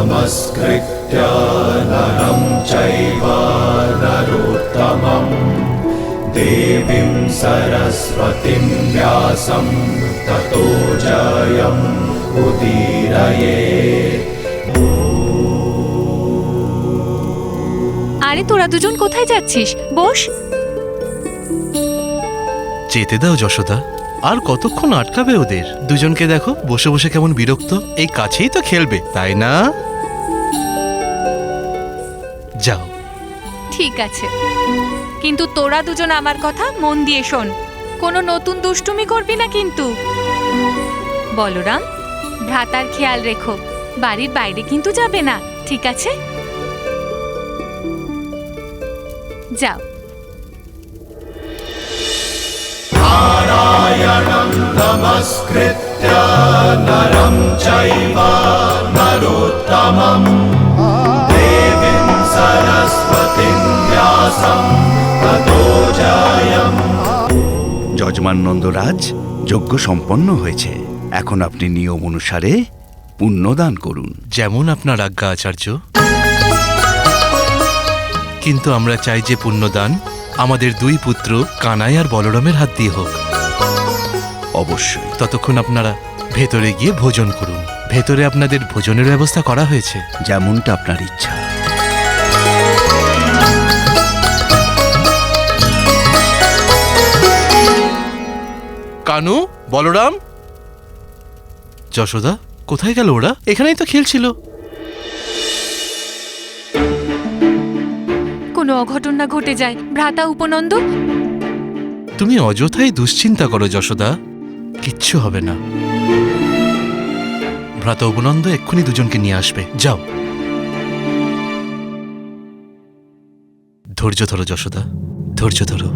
नमस्कृत्य नरं चैव नरोत्तमं देवीं सरस्वतीं व्यासं ततो जयम् उदीरयेत्। আরে তোরা দুজন কোথায় যাচ্ছিস? বস। যেতে দাও যশোদা, আর কতক্ষণ আটকাবে ওদের? দুজনকে দেখো বসে বসে কেমন বিরক্ত। এই কাছেই তো খেলবে, তাই না? যাও। ঠিক আছে, কিন্তু তোরা দুজন আমার কথা মন দিয়ে শোন। কোনো নতুন দুষ্টুমি করবি না কিন্তু। বলরাম, ভ্রাতার খেয়াল রেখো, বাড়ির বাইরে কিন্তু যাবে না, ঠিক আছে? যাও। नारायणं नमस्कृत्य नरं चैव नरोत्तमं देवीं सरस्वतीं व्यासं ततो जयम्। যজমান নন্দরাজ, যজ্ঞ সম্পন্ন হয়েছে। এখন আপনি নিয়ম অনুসারে পুণ্যদান করুন। যেমন আপনার আজ্ঞা আচার্য। কিন্তু আমরা চাই যে পুণ্যদান আমাদের দুই পুত্র কানাই আর বলরামের হাত দিয়ে হোক। অবশ্যই। ততক্ষণ আপনারা ভেতরে গিয়ে ভোজন করুন। ভেতরে আপনাদের ভোজনের ব্যবস্থা করা হয়েছে। যেমনটা আপনার ইচ্ছা। কানু, বলরাম, যশোদা, কোথায় গেল ওরা? এখানেই তো খেলছিল। কোনো অঘটন না ঘটে যায়। ভ্রাতা উপনন্দ, তুমি অযথাই দুশ্চিন্তা করো যশোদা, কিচ্ছু হবে না। ভ্রাতা উপনন্দ এক্ষুনি দুজনকে নিয়ে আসবে। যাও। ধৈর্য ধরো যশোদা, ধৈর্য ধরো।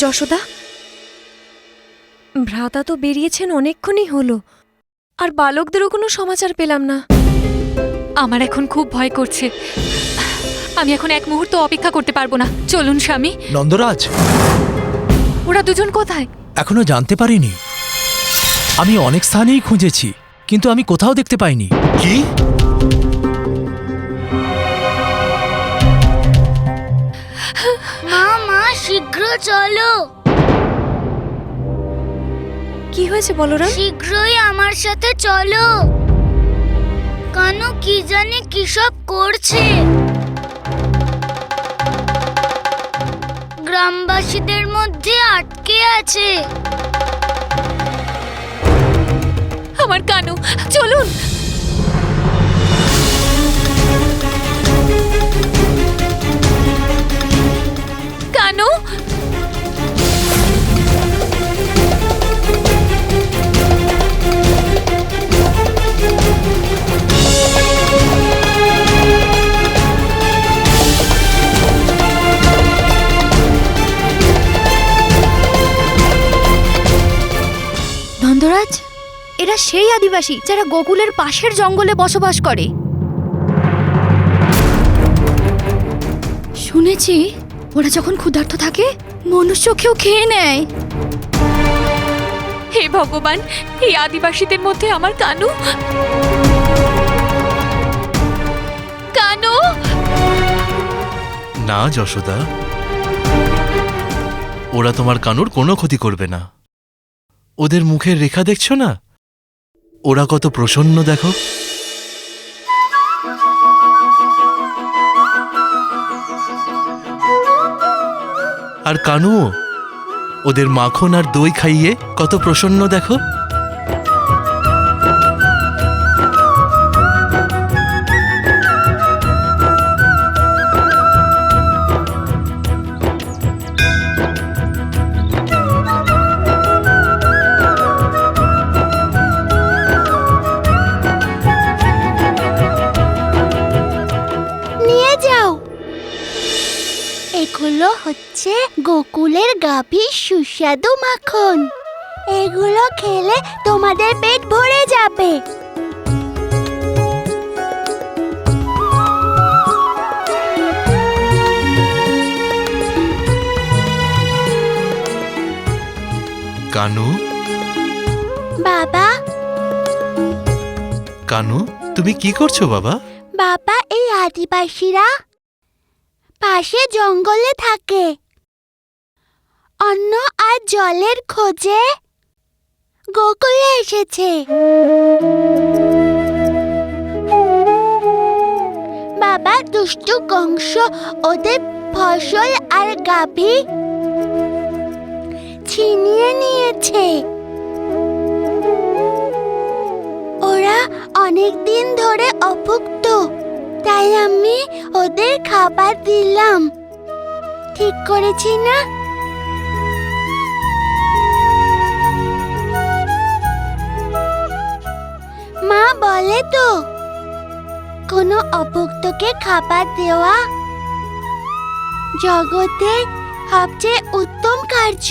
যশোদা, ভ্রাতা তো বেরিয়েছেন অনেকক্ষণই হলো, আর বালকদেরও কোনো সমাচার পেলাম না। আমার এখন খুব ভয় করছে। আমি এখন এক মুহূর্ত অপেক্ষা করতে পারবো না। চলুন স্বামী। নন্দরাজ, ওরা দুজন কোথায়? এখনো জানতে পারিনি। আমি অনেক স্থানেই খুঁজেছি, কিন্তু আমি কোথাও দেখতে পাইনি। কি? মা শীঘ্র চলো। কি হয়েছে বলরাম? শীঘ্রই আমার সাথে চলো। কানু কি জানি কি সব করছে। গ্রামবাসীদের মধ্যে আটকে আছে। আমার কানু, চলুন। কানু, নন্দরাজ, এরা সেই আদিবাসী যারা গোকুলের পাশের জঙ্গলে বসবাস করে। শুনেছি ওরা যখন ক্ষুধার্ত থাকে মনুষ্যকেও খেয়ে নেয়। হে ভগবান, এই আদিবাসীদের মধ্যে আমার কানু। কানু! না যশোদা, ওরা তোমার কানুর কোনো ক্ষতি করবে না। ওদের মুখের রেখা দেখছো না? ওরা কত প্রসন্ন দেখো। আর কানুও ওদের মাখন আর দই খাইয়ে কত প্রসন্ন দেখো। হচ্ছে গোকুলের গাভীর সুস্বাদু মাখন। এগুলো খেলে তোমাদের পেট ভরে যাবে। কানু, বাবা, কানু, তুমি কি করছো বাবা? বাবা, এই আদিবাসীরা পাশে জঙ্গলে থাকে। অন্ন আর জলের খোঁজে গোকুলে এসেছে। বাবা, দুষ্টু কংস ওদের ফসল আর গাভী ছিনিয়ে নিয়েছে। ওরা অনেক দিন ধরে অভুক্ত, তাই আমি ওদের খাবার দিলাম। ঠিক করেছি না? মা বলে তো, কোনো অভুক্তকে খাবার দেওয়া জগতের সবচেয়ে উত্তম কার্য।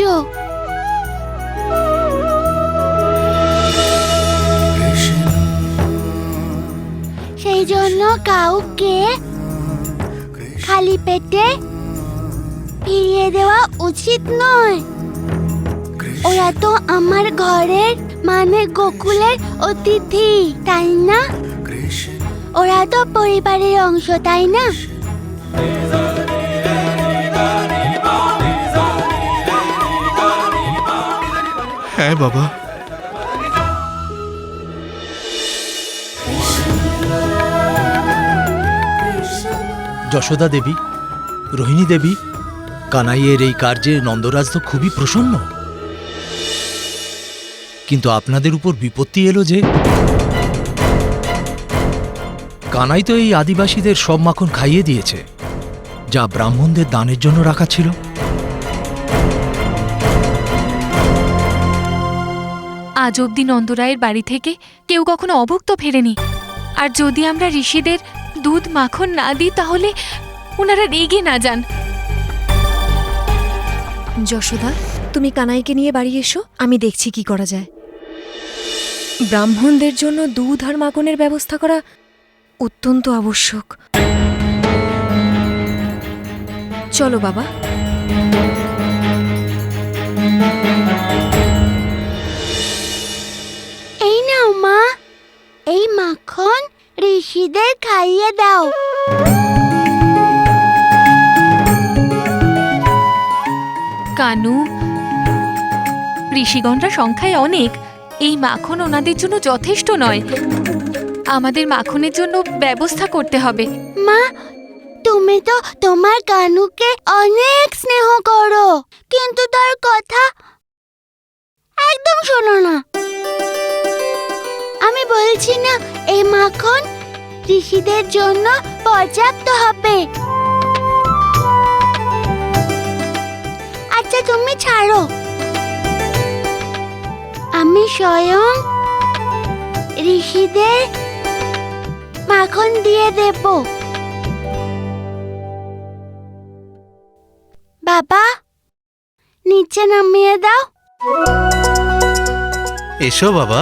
সেই জন্য কাউকে খালি পেটে ফিরিয়ে দেওয়া উচিত নয়। ওরা তো আমার ঘরের মানে গোকুলের অতিথি, তাই না? ওরা তো পরিবারের অংশ, তাই না? হ্যাঁ বাবা। যশোদা দেবী, রোহিণী দেবী, কানাইয়ের এই কার্যে নন্দরাজ তো খুবই প্রসন্ন। কিন্তু আপনাদের উপর বিপত্তি এলো যে কানাই তো এই আদিবাসীদের সব মাখন খাইয়ে দিয়েছে, যা ব্রাহ্মণদের দানের জন্য রাখা ছিল। আজ অবধি নন্দরায়ের বাড়ি থেকে কেউ কখনো অভুক্ত ফেরেনি। আর যদি আমরা ঋষিদের দুধ মাখন না দিই তাহলে ওনারা রেগে না যান। যশোদা, তুমি কানাইকে নিয়ে বাড়ি এসো, আমি দেখছি কি করা যায়। ব্রাহ্মণদের জন্য দুধ আর মাখনের ব্যবস্থা করা অত্যন্ত আবশ্যক। চলো বাবা। এই নাও মা, এই মাখন ঋষিদের খাইয়ে দাও। কানু, ঋষিগণরা সংখ্যায় অনেক, এই মাখন ওনাদের জন্য যথেষ্ট নয়। আমাদের মাখনের জন্য ব্যবস্থা করতে হবে। মা, তুমি তো তোমার কানুকে অনেক স্নেহ করো, কিন্তু তার কথা একদম শোনো না। আমি বলছি না এই মাখন ঋষিদের জন্য পর্যাপ্ত হবে। আচ্ছা তুমি ছাড়ো, আমি স্বয়ং ঋষিদের মাখন দিয়ে দেব। বাবা, নিচে নামিয়ে দাও। এসো বাবা,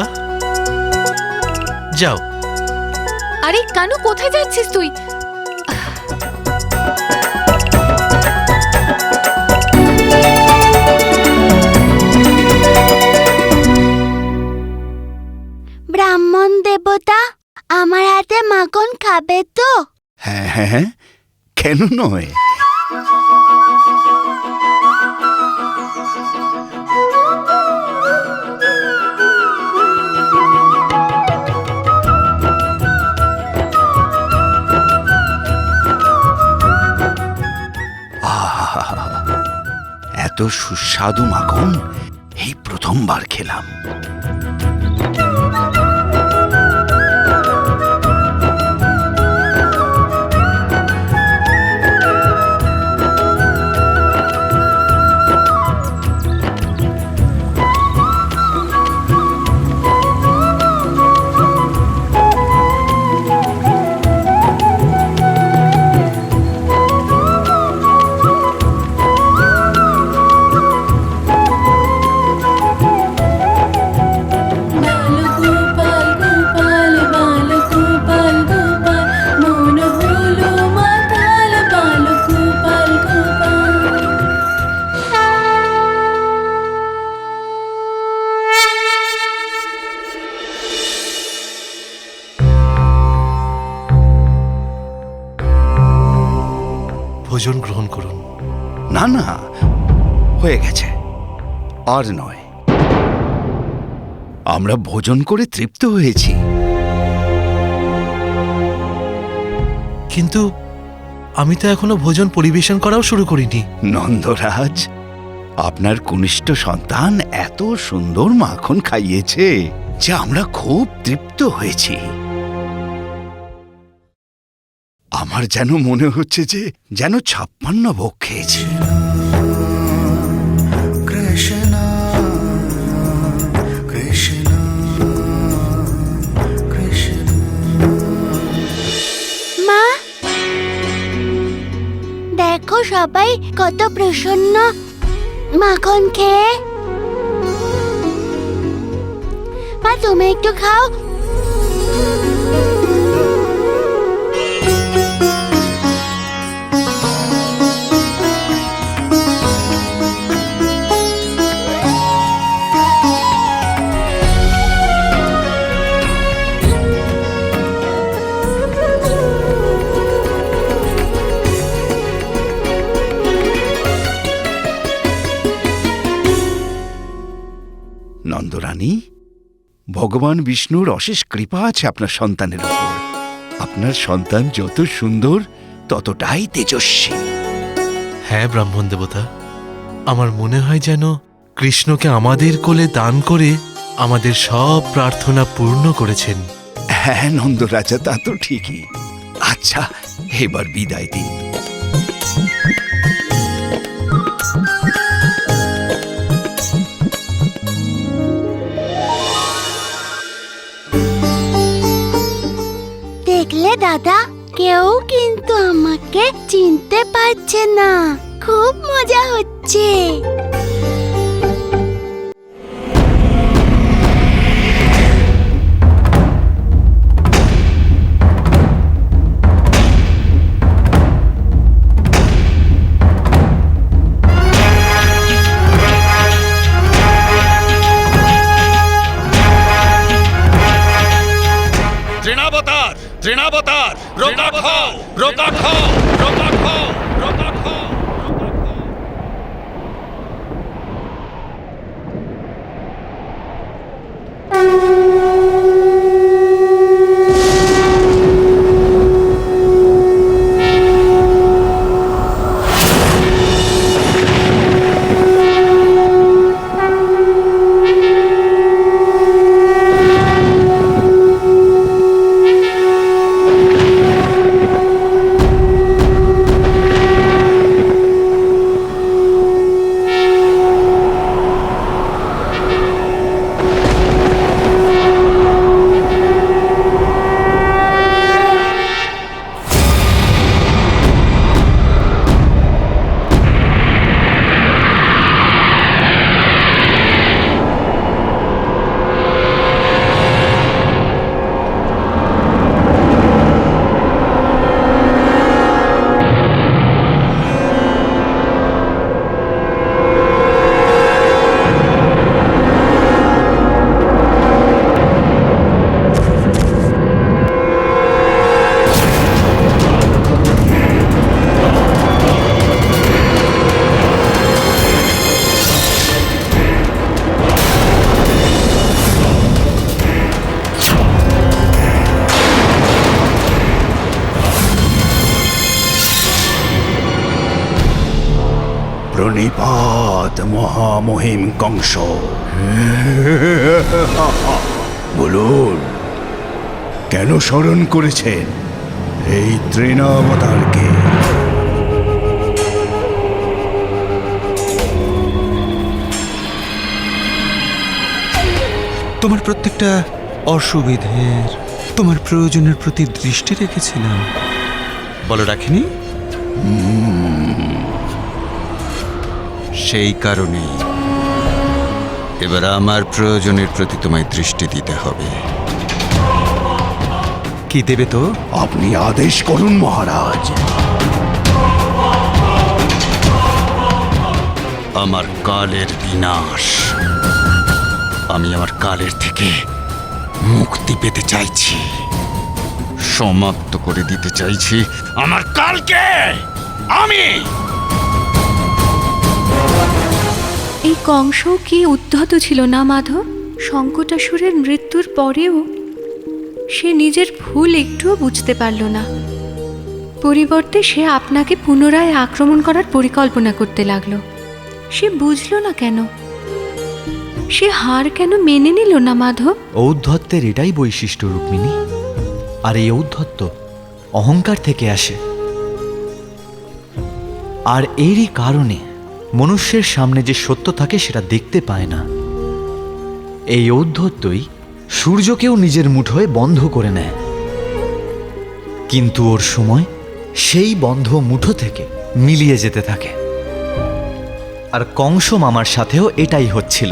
যাও। আরে কানু, কোথায় যাচ্ছিস তুই? ব্রাহ্মণ দেবতা, আমার হাতে মাখন খাবে তো? হ্যাঁ হ্যাঁ হ্যাঁ, কেন নয়? আহা, এত সুস্বাদু মাখন এই প্রথমবার খেলাম। ভোজন গ্রহণ করুন। না না, হয়ে গেছে, আর নয়। আমরা ভোজন করে তৃপ্ত হয়েছি। কিন্তু আমি তো এখনো ভোজন পরিবেশন করাও শুরু করিনি। নন্দরাজ, আপনার কনিষ্ঠ সন্তান এত সুন্দর মাখন খাইয়েছে যে আমরা খুব তৃপ্ত হয়েছি। আমার যেন মনে হচ্ছে যে যেন 56 ভোগ খেয়েছি। কৃষ্ণ কৃষ্ণ কৃষ্ণ। মা, দেখো সবাই কত প্রসন্ন মাখন খেয়ে। মা, তুমি একটু খাও। নন্দরানী, ভগবান বিষ্ণুর অশেষ কৃপা আছে আপনার সন্তানের উপর। আপনার সন্তান যত সুন্দর ততটাই তেজস্বী। হ্যাঁ ব্রাহ্মণ দেবতা, আমার মনে হয় যেন কৃষ্ণকে আমাদের কোলে দান করে আমাদের সব প্রার্থনা পূর্ণ করেছেন। হ্যাঁ নন্দরাজা, তা তো ঠিকই। আচ্ছা, এবার বিদায় দিন। দেখলে দাদা, কেউ কিন্তু আমাকে চিনতে পারছে না। খুব মজা হচ্ছে। তৃণাবতার তৃণাবতার, রোকা খাও রোকা খাও রোকা খাও রোকা খাও। প্রণিপাত মহামহিম কংস। বলুন, কেন স্মরণ করেছেন এই তৃণাবতারকে? তোমার প্রত্যেকটা অসুবিধের, তোমার প্রয়োজনের প্রতি দৃষ্টি রেখেছিলাম। বলো রাখিনি? সেই কারণে এবার আমার প্রয়োজনের প্রতি তোমায় দৃষ্টি দিতে হবে। কি দেবে তো? আপনি আদেশ করুন মহারাজ। আমার কালের বিনাশ। আমি আমার কালের থেকে মুক্তি পেতে চাইছি, সমাপ্ত করে দিতে চাইছি আমার কালকে। আমি। এই কংস কি উদ্ধত ছিল না মাধব? শঙ্কটাসুরের মৃত্যুর পরেও সে নিজের ভুল একটুও বুঝতে পারল না। পরিবর্তে সে আপনাকে পুনরায় আক্রমণ করার পরিকল্পনা করতে লাগলো। সে বুঝল না কেন? সে হার কেন মেনে নিল না মাধব? ঔদ্ধত্যের এটাই বৈশিষ্ট্য রুক্মিণী। আর এই ঔদ্ধত্য অহংকার থেকে আসে। আর এরই কারণে মনুষ্যের সামনে যে সত্য থাকে সেটা দেখতে পায় না। এই ঔদ্ধত্যই সূর্যকেও নিজের মুঠোয় বন্ধ করে নেয়, কিন্তু ওর সময় সেই বন্ধ মুঠো থেকে মিলিয়ে যেতে থাকে। আর কংস মামার সাথেও এটাই হচ্ছিল।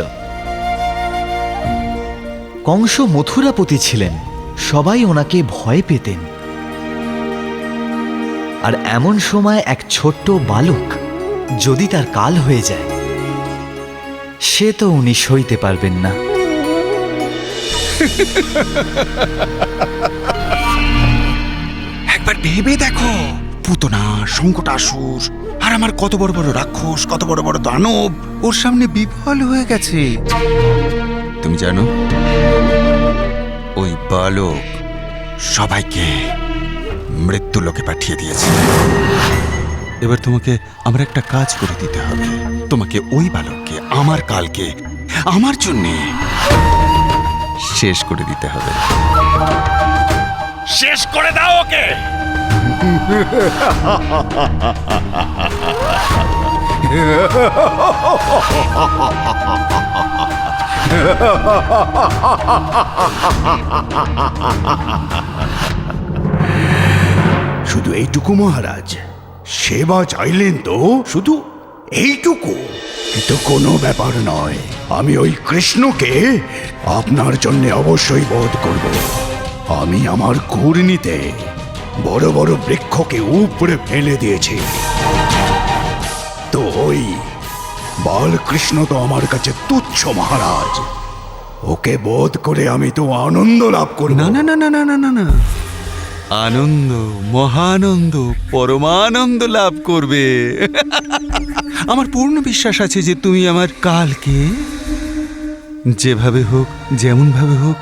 কংস মথুরাপতি ছিলেন, সবাই ওনাকে ভয় পেতেন। আর এমন সময় এক ছোট্ট বালক যদি তার কাল হয়ে যায়, সে তো উনি সইতে পারবেন না। একবার ভেবে দেখো, পুতনা, শঙ্কটাসুর আর আমার কত বড় বড় রাক্ষস, কত বড় বড় দানব ওর সামনে বিফল হয়ে গেছে। তুমি জানো ওই বালক সবাইকে মৃত্যুলোকে পাঠিয়ে দিয়েছে। এবার তোমাকে আমার একটা কাজ করে দিতে হবে। তোমাকে ওই বালককে, আমার কালকে, আমার জন্যে শেষ করে দিতে হবে। শেষ করে দাও ওকে। শুধু এইটুকু মহারাজ? সেবা চাইলেন তো শুধু এইটুকু? কিন্তু কোনো ব্যাপার নয়, আমি ওই কৃষ্ণকে আপনার জন্য অবশ্যই বধ করব। আমি আমার ঘূর্ণিতে বড় বড় বৃক্ষকে উপরে ফেলে দিয়েছি। তো ওই বালকৃষ্ণ তো আমার কাছে তুচ্ছ মহারাজ। ওকে বধ করে আমি তো আনন্দ লাভ করব। না না না না না না না না, আনন্দ, মহানন্দ, পরমানন্দ লাভ করবে। আমার পূর্ণ বিশ্বাস আছে যে তুমি আমার কালকে যেভাবে হোক, যেমন ভাবে হোক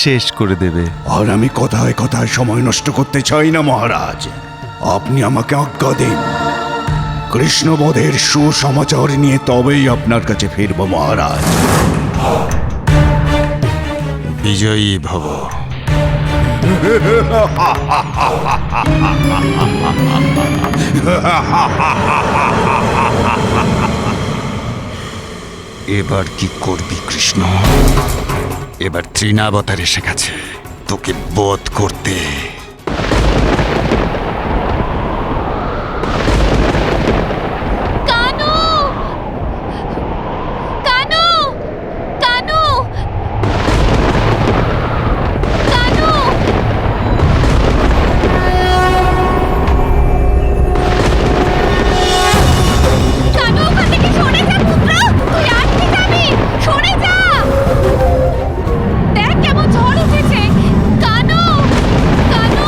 শেষ করে দেবে। আর আমি কথায় কথায় সময় নষ্ট করতে চাই না মহারাজ। আপনি আমাকে আজ্ঞা দিন, কৃষ্ণবধের সুসমাচার নিয়ে তবেই আপনার কাছে ফিরব মহারাজ। বিজয়ী ভব। এবার কি করবি কৃষ্ণ? এবার তৃণাবতার এসে গেছে তোকে বধ করতে। কানু! কানু! কানু! কানু! কানু, ওখান থেকে সরে যা পুত্র! তুই আটকে যাবি! সরে যা! দেখ কেমন ঝড় উঠেছে! কানু! কানু!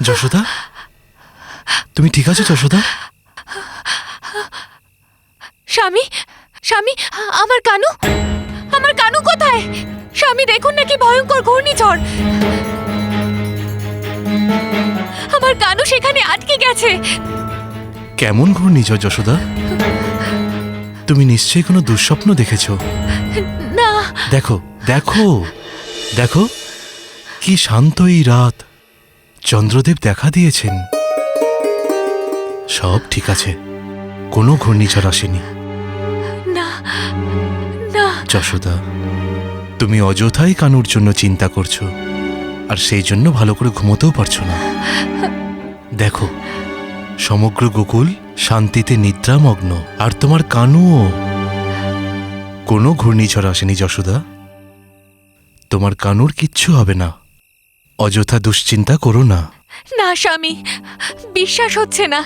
যশোদা, তুমি ঠিক আছো যশোদা? স্বামী, স্বামী, আমার কানু, আমার কানু কোথায়? স্বামী দেখুন না কি ভয়ঙ্কর ঘূর্ণিঝড়। আমার কানু সেখানে আটকে গেছে। কেমন ঘূর্ণিঝড় যশোদা? তুমি নিশ্চয়ই কোনো দুঃস্বপ্ন দেখেছো। না, দেখো দেখো দেখো, কি শান্ত এই রাত, চন্দ্রদেব দেখা দিয়েছেন। সব ঠিক আছে, কোনো ঘূর্ণিঝড় আসেনি। না, না, যশোদা, তুমি অযথাই কানুর জন্য চিন্তা করছো, আর সেই জন্য ভালো করে ঘুমোতেও পারছো না। দেখো, সমগ্র গোকুল শান্তিতে নিদ্রামগ্ন, আর তোমার কানুও। কোনো ঘূর্ণিঝড় আসেনি যশোদা, তোমার কানুর কিচ্ছু হবে না। অযথা দুশ্চিন্তা করো না। না স্বামী, বিশ্বাস হচ্ছে না,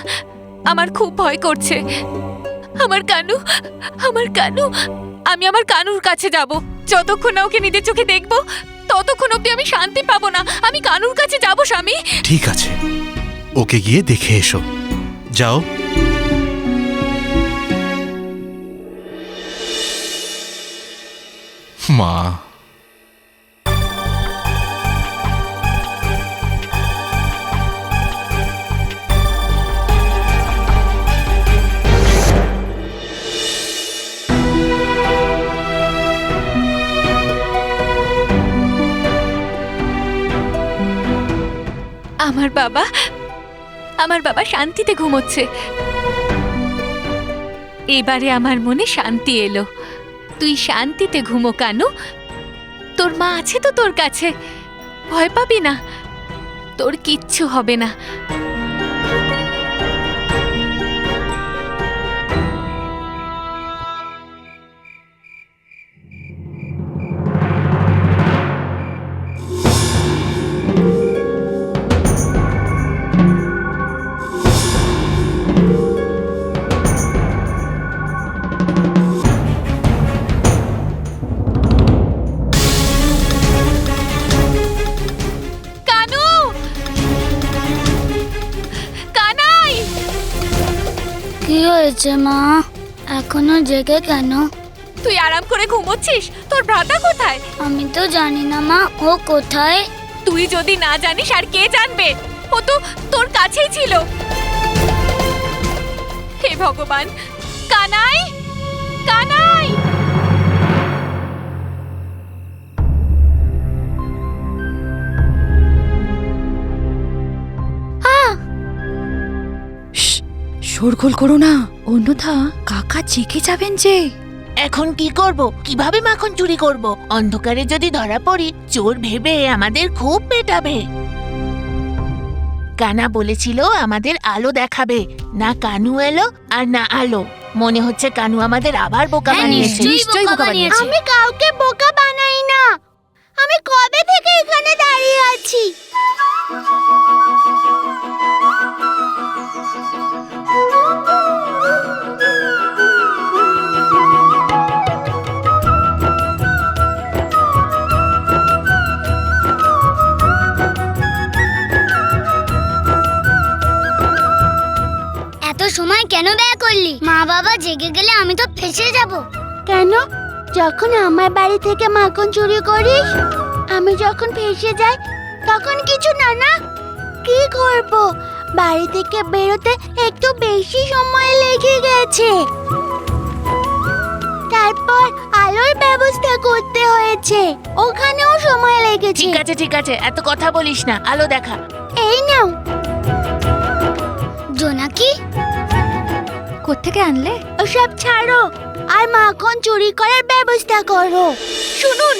আমার খুব ভয় করছে। আমার কানু, আমার কানু, আমি আমার কানুর কাছে যাব। যতক্ষণ না ওকে নিজের চোখে দেখব ততক্ষণ অব্দি আমি শান্তি পাবো না। আমি কানুর কাছে যাব স্বামী। ঠিক আছে, ওকে গিয়ে দেখে এসো, যাও। মা, আমার বাবা শান্তিতে ঘুমোচ্ছে। এবারে আমার মনে শান্তি এলো। তুই শান্তিতে ঘুমো কানু, তোর মা আছে তো তোর কাছে, ভয় পাবি না, তোর কিচ্ছু হবে না। কি হয়েছে মা? এখনো জেগে কেন? তুই আরাম করে ঘুমোচ্ছিস? তোর ভ্রাতা কোথায়? আমি তো জানি না মা, ও কোথায়? তুই যদি না জানিস আর কে জানবে? ও তো তোর কাছেই ছিল। হে ভগবান, কানাই, কানাই! শোরগোল করো না, অন্যথা কাকা জেগে যাবেন যে। এখন কি করব? কিভাবে মাখন চুরি করব? অন্ধকারে যদি ধরা পড়ি, চোর ভেবে আমাদের খুব পেটাবে। কানা বলেছিল আমাদের আলো দেখাবে, না কানু এলো আর না আলো। মনে হচ্ছে কানু আমাদের আবার বোকা বানিয়েছে। নিশ্চয়ই বোকা বানিয়েছে। আমি কাউকে বোকা বানাই না, আমি কবে থেকে এখানে দাঁড়িয়ে আছি। এত সময় কেন ব্যয় করলি? মা বাবা জেগে গেলে আমি তো ফেঁসে যাব। কেন? যখন আমার বাড়ি থেকে মাখন চুরি করিস, আমি যখন ফেঁসে যাই তখন কিছু না না? কি করব, বাড়ি থেকে বেরোতে একটু বেশি সময় লেগে গেছে, তারপর আলোর ব্যবস্থা করতে হয়েছে, ওখানেও সময় লেগেছে। ঠিক আছে ঠিক আছে, এত কথা বলিস না, আলো দেখা। এই নাও। জোনাকি, কোত্থেকে আনলে? ওসব ছাড়ো আর মাখন চুরি করার ব্যবস্থা করো। শুনুন,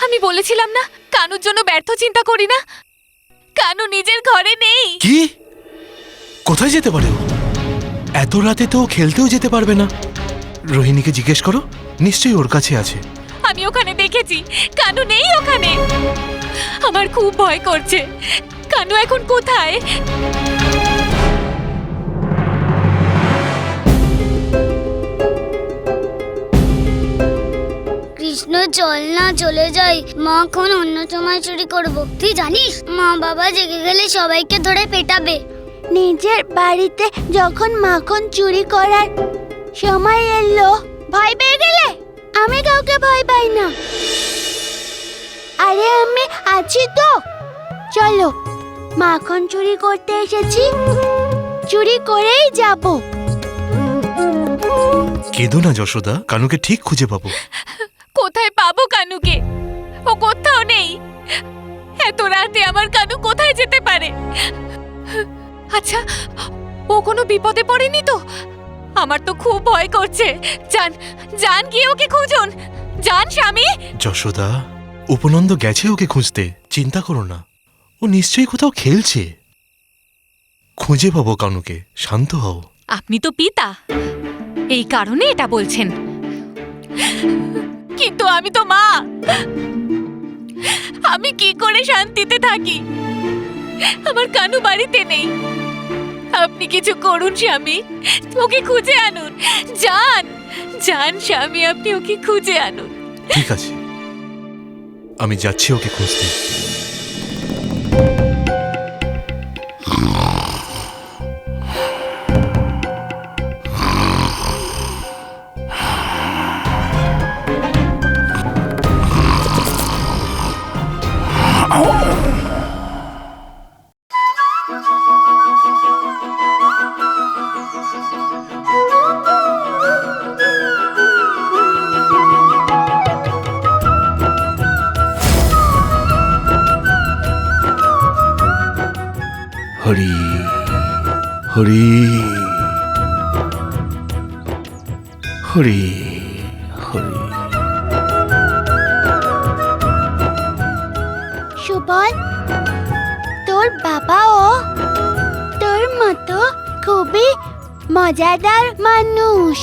আমি বলেছিলাম না কানুর জন্য ব্যর্থ চিন্তা করি না। কানু নিজের ঘরে নেই। কি? কোথায় যেতে পারে ও? এত রাতে তো ও খেলতেও যেতে পারবে না। রোহিণীকে জিজ্ঞেস করো, নিশ্চয়ই ওর কাছে আছে। আমি ওখানে দেখেছি, কানু নেই ওখানে। আমার খুব ভয় করছে। কানু এখন কোথায়? কৃষ্ণ চল না চলে যাই, মা এখন অন্য সময় চুরি করব। তুই জানিস মা বাবা জেগে গেলে সবাইকে ধরে পেটাবে। নিজের বাড়িতে যখন মাখন চুরি করার সময় এলো ভয় পেয়ে গেলে? আমি কাউকে ভয় পাই না। আরে আমি আছি তো। চলো, মাখন চুরি করতে এসেছি, চুরি করেই যাব। কেঁদো না যশোদা, কানুকে ঠিক খুঁজে পাবো। কোথায় পাবো কানুকে? ও কোথাও নেই। এত রাতে আমার কানু কোথায় যেতে পারে? আচ্ছা, ও কোনো বিপদে পড়েনি তো? আমার তো খুব ভয় করছে। যান যান, গিয়ে ওকে খুঁজুন। যান স্বামী। যশোদা, উপনন্দ গেছে ওকে খুঁজতে, চিন্তা করো না। ও নিশ্চয়ই কোথাও খেলছে। খুঁজে পাবো কানুকে, শান্ত হও। আপনি তো পিতা, এই কারণে এটা বলছেন, কিন্তু আমি তো মা। আমি কি করে শান্তিতে থাকি? আমার কানু বাড়িতে নেই। আপনি কিছু করুন স্বামী, ওকে খুঁজে আনুন। যান যান স্বামী, আপনি ওকে খুঁজে আনুন। ঠিক আছে, আমি যাচ্ছি ওকে খুঁজতে। হরি হরি হরি হরি। সুবল, তোর বাবাও তোর মতো খুবই মজাদার মানুষ।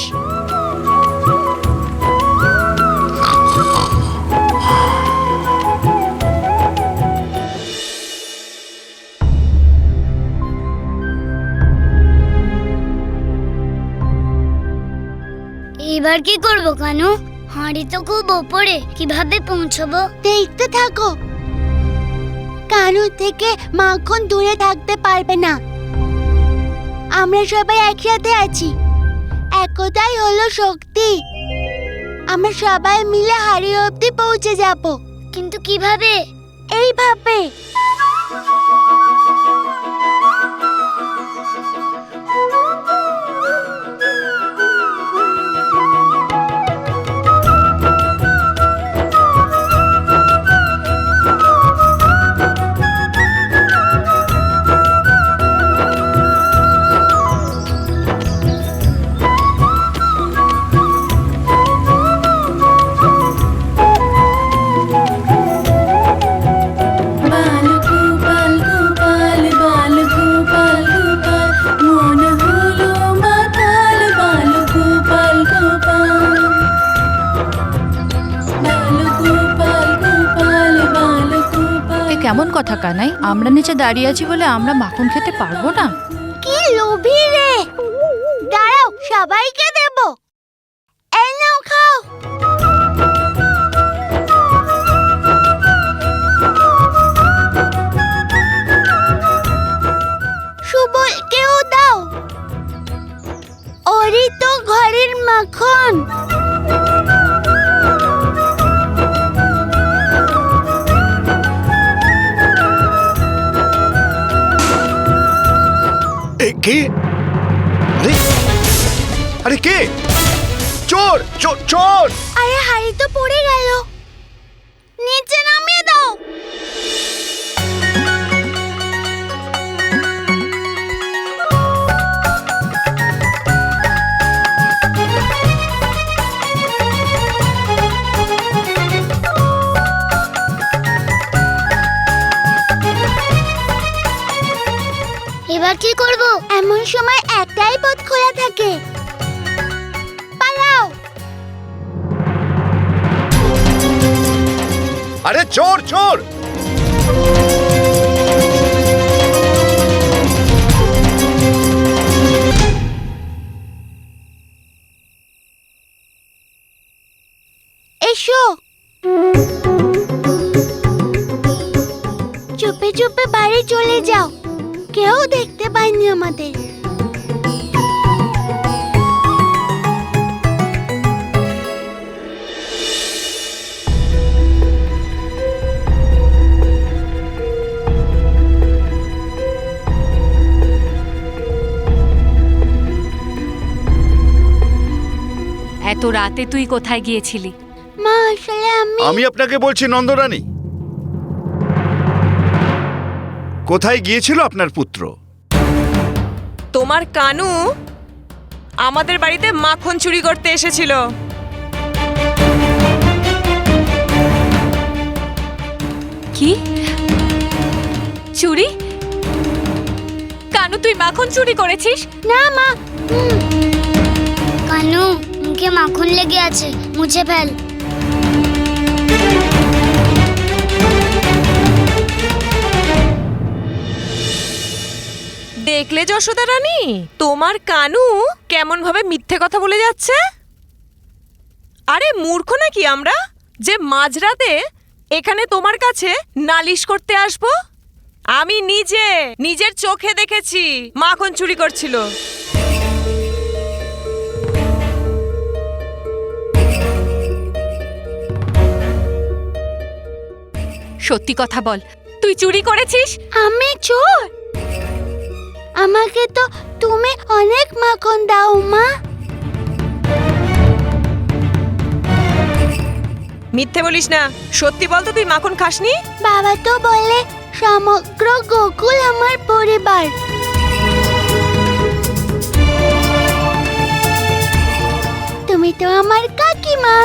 এবার কি করবো কানু? হাঁড়ি তো খুব ওপরে, কিভাবে পৌঁছবো? দেখতে থাকো, কানু থেকে মাখন দূরে থাকতে পারবে না। আমরা সবাই একসাথে আছি, একতাই হলো শক্তি। আমরা সবাই মিলে হাঁড়ি অবধি পৌঁছে যাব। কিন্তু কিভাবে? এইভাবে। কেমন কথা কানাই? আমরা নিচে দাঁড়িয়ে আছি বলে আমরা মাখন খেতে পারবো না? কি লোভী রে! দাঁড়াও, সবাইকে দেব। এই নাও, খাও। সুবলকেও দাও, ওরই তো ঘরের মাখন। কে? আরে আরে কে? চোর চোর চোর! আরে হাড়ি তো পড়ে গেল, নিচে নামিয়ে দাও। এবার কি করব? এমন সময় একটাই পথ খোলা থাকে, পালাও। আরে চোর চোর! এসো। চুপে চুপে বাড়ি চলে যাও, কেউ দেখতে পায়নি আমাদের। এত রাতে তুই কোথায় গিয়েছিলি? মা আসলে আমি আপনাকে বলছি নন্দরানী, কোথায় গিয়েছিল আপনার পুত্র? তোমার কানু আমাদের বাড়িতে মাখন চুরি করতে এসেছিল। কি চুরি? কানু তুই মাখন চুরি করেছিস? না মা। কানু মুখে মাখন লেগে আছে, মুছে ফেল। দেখলে যশোদা রানী, তোমার কানু কেমন ভাবে মিথ্যে কথা বলে যাচ্ছে। আরে মূর্খ নাকি আমরা যে মাঝরাতে এখানে তোমার কাছে নালিশ করতে আসবো? আমি নিজের চোখে দেখেছি মাখন চুরি করছিল। সত্যি কথা বল, তুই চুরি করেছিস? আমি চোর? আমাকে তো তুমি অনেক মাখন দাও মা। মিথ্যে বলিস না, সত্যি বল তো তুই মাখন খাসনি? বাবা তো বলে সমগ্র গোকুল আমার পরিবার। তুমি তো আমার কাকিমা,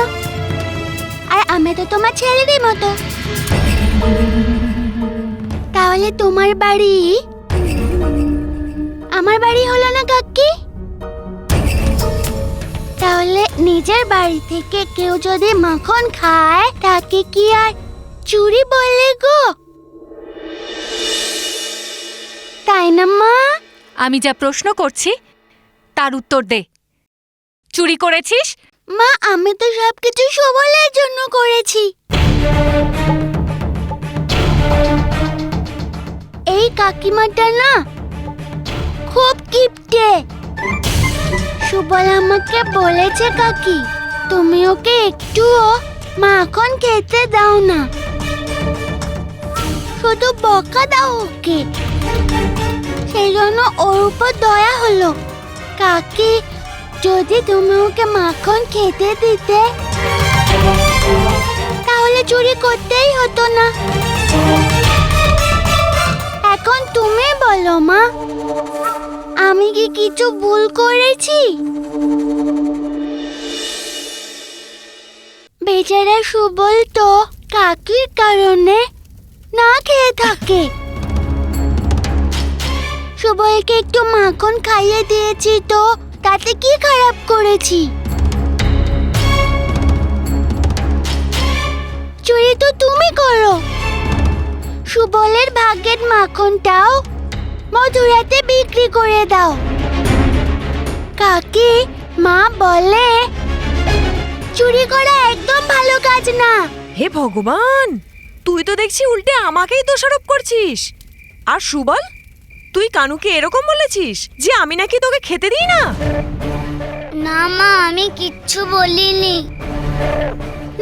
আর আমি তো তোমার ছেলেরই মতো। তাহলে তোমার বাড়ি আমার বাড়ি হলো না কাকি? তাহলে নিজের বাড়ি থেকে কেউ যদি মাখন খায় তাকে কি আর চুরি বলে গো? তাই না মা? আমি যা প্রশ্ন করছি তার উত্তর দে। চুরি করেছিস? মা আমি তো সবকিছু সুবলের জন্য করেছি। এই কাকিমাটা না খুব কিপটে। সুবল আমাকে বলেছে কাকি তুমি ওকে একটুও মাখন খেতে দাও না, শুধু বকা দাও ওকে। সেই জন্য ওর উপর দয়া হলো। কাকি যদি তুমি ওকে মাখন খেতে দিতে তাহলে চুরি করতেই হতো না। এখন তুমি বলো মা, আমি কি কিছু ভুল করেছি? বেচারা সুবল তো কাকির কারণে না খেয়ে থাকে। সুবলকে একটু মাখন খাইয়ে দিয়েছি তো তাতে কি খারাপ করেছি? চুরি তো তুমি করো। সুবলের ভাগ্যের মাখনটাও মধুরাতে বিক্রি করে দাও। কাকি মা বলে চুরি করা একদম ভালো কাজ না। হে ভগবান, তুই তো দেখছি উল্টে আমাকেই দোষারোপ করছিস। আর সুবল, তুই কানুকে এরকম বলেছিস যে আমি নাকি তোকে খেতে দিই না? না মা, আমি কিচ্ছু বলিনি।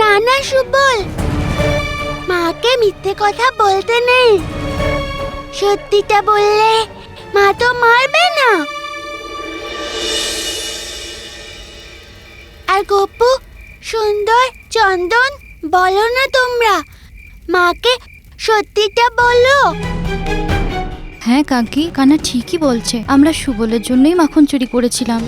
না না সুবল, মাকে মিথ্যে কথা বলতে নেই। সত্যিটা বললে মা তো মারবে না। আর গপু, সুন্দর, চন্দন, বলো না তোমরা, মাকে সত্যিটা বলো। হ্যাঁ কাকি, কানা ঠিকই বলছে, আমরা সুবলের জন্যই মাখন চুরি করেছিলাম।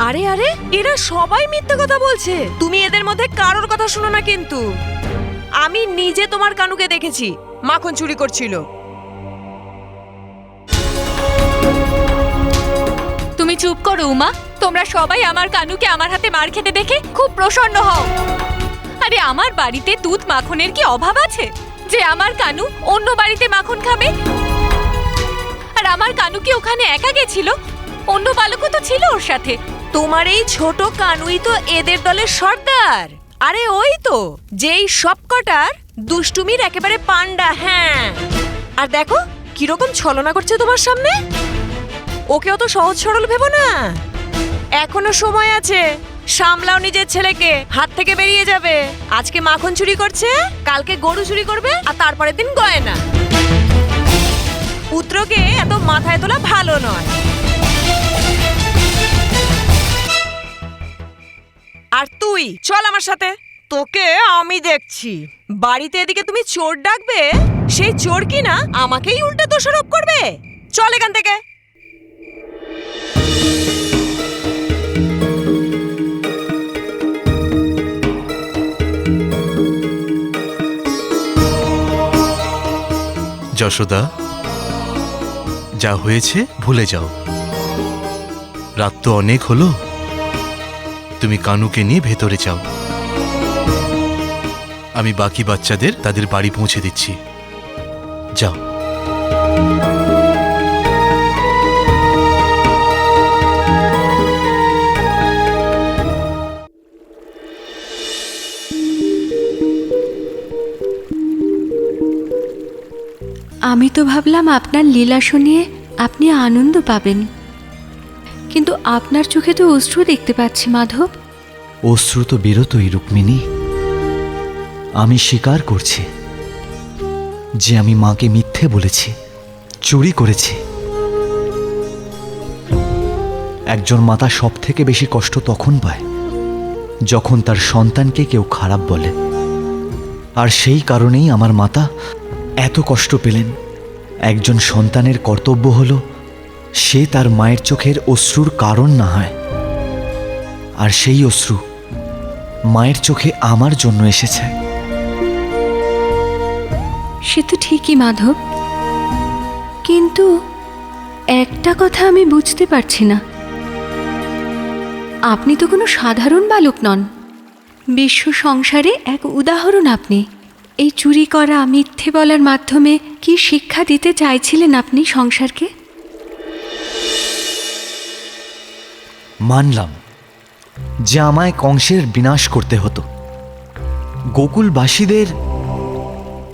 আরে আরে, এরা সবাই মিথ্যে কথা বলছে। তুমি এদের মধ্যে কারোর কথা শুনো না কিন্তু। আমি নিজে তোমার কানুকে দেখেছি মাখন চুরি করছিল। তুমি চুপ করো উমা। তোমরা সবাই আমার কানুকে আমার হাতে মার খেতে দেখে খুব প্রসন্ন হও। আরে আমার বাড়িতে দুধ মাখনের কি অভাব আছে যে আমার কানু অন্য বাড়িতে মাখন খাবে? আর আমার কানু কি ওখানে একা গেছিল? অন্য বালকও তো ছিল ওর সাথে। তোমার এই ছোট কানুই তো এদের দলের সর্দার। আরে ওই তো, যেই সবকটার দুষ্টুমির একেবারে পান্ডা। হ্যাঁ, আর দেখো কিরকম ছলনা করছে তোমার সামনে। ওকে অত সহজ সরল ভেবো না, এখনো সময় আছে। সামলাও নিজের ছেলেকে, হাত থেকে বেরিয়ে যাবে। আজকে মাখন চুরি করছে, কালকে গরু চুরি করবে, আর তারপরের দিন গয়না। পুত্রকে এত মাথায় তোলা ভালো নয়। আর তুই চল আমার সাথে, তোকে আমি দেখছি। বাড়িতে এদিকে তুমি চোর ডাকবে, সেই চোর কি না আমাকেই উল্টে দোষারোপ করবে। চল এখান থেকে। যশোদা, যা হয়েছে ভুলে যাও। রাত তো অনেক হলো, তুমি কানুকে নিয়ে ভেতরে যাও। আমি বাকি বাচ্চাদের তাদের বাড়ি পৌঁছে দিচ্ছি। যাও। আমি তো ভাবলাম আপনার লীলা শুনিয়ে আপনি আনন্দ পাবেন, কিন্তু আপনার চোখে তো অশ্রু দেখতে পাচ্ছি মাধব। অশ্রু তো বেরোতই রুক্মিণী। আমি স্বীকার করছি যে আমি মাকে মিথ্যে বলেছি, চুরি করেছি। একজন মাতা সব থেকে বেশি কষ্ট তখন পায় যখন তার সন্তানকে কেউ খারাপ বলে, আর সেই কারণেই আমার মাতা এত কষ্ট পেলেন। একজন সন্তানের কর্তব্য হলো সে তার মায়ের চোখের অশ্রুর কারণ না হয়, আর সেই অশ্রু মায়ের চোখে আমার জন্য এসেছে। সে তো ঠিকই মাধব, কিন্তু একটা কথা আমি বুঝতে পারছি না। আপনি তো কোনো সাধারণ বালক নন, বিশ্ব সংসারে এক উদাহরণ। আপনি এই চুরি করা, মিথ্যে বলার মাধ্যমে কি শিক্ষা দিতে চাইছিলেন আপনি সংসারকে? মানলাম যে আমায় কংসের বিনাশ করতে হতো, গোকুলবাসীদের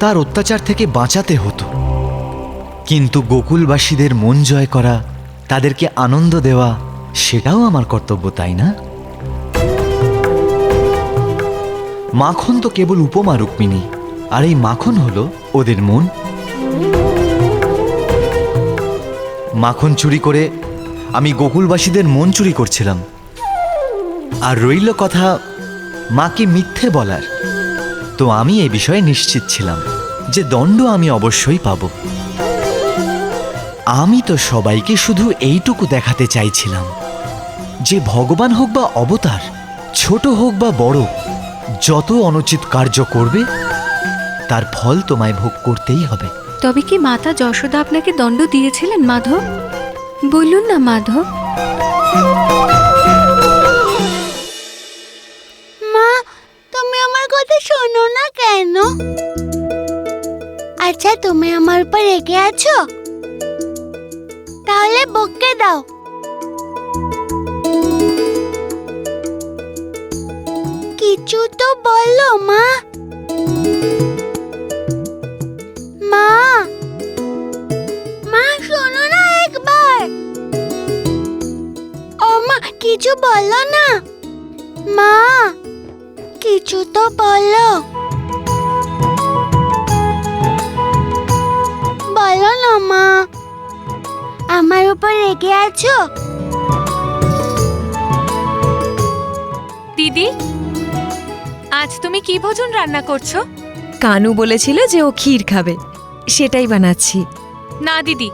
তার অত্যাচার থেকে বাঁচাতে হতো, কিন্তু গোকুলবাসীদের মন জয় করা, তাদেরকে আনন্দ দেওয়া, সেটাও আমার কর্তব্য, তাই না? মাখন তো কেবল উপমা রুক্মিণী, আর এই মাখন হলো ওদের মন। মাখন চুরি করে আমি গোকুলবাসীদের মন চুরি করছিলাম। আর রইল কথা মাকে মিথ্যে বলার, তো আমি এই বিষয়ে নিশ্চিত ছিলাম যে দণ্ড আমি অবশ্যই পাব। আমি তো সবাইকে শুধু এইটুকু দেখাতে চাইছিলাম যে ভগবান হোক বা অবতার, ছোট হোক বা বড়, যত অনুচিত কার্য করবে তার ফল তোমায় ভোগ করতেই হবে। তবে কি মাতা যশোদা আপনাকে দণ্ড দিয়েছিলেন মাধব? বলুন না মাধব। মা, তুমি আমার কথা শোনো না কেন? আচ্ছা, তুমি আমার উপর রেগে আছো? তাহলে বকে দাও। কিছু তো বলো মা। মা, মা শোনো না একবার। ও মা, কিছু বলো না। মা, কিছু তো বলো। বলো না মা, আমার উপর রেগে আছো? দিদি, আজ তুমি কি ভোজন রান্না করছো? কানু বলেছিল যে ও ক্ষীর খাবে, সেটাই বানাচ্ছি। না দিদি,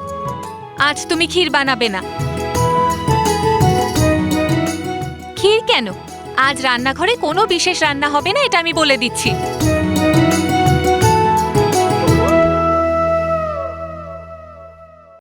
আজ তুমি ক্ষীর বানাবে না। ক্ষীর কেন? আজ রান্নাঘরে কোনো বিশেষ রান্না হবে না, এটা আমি বলে দিচ্ছি।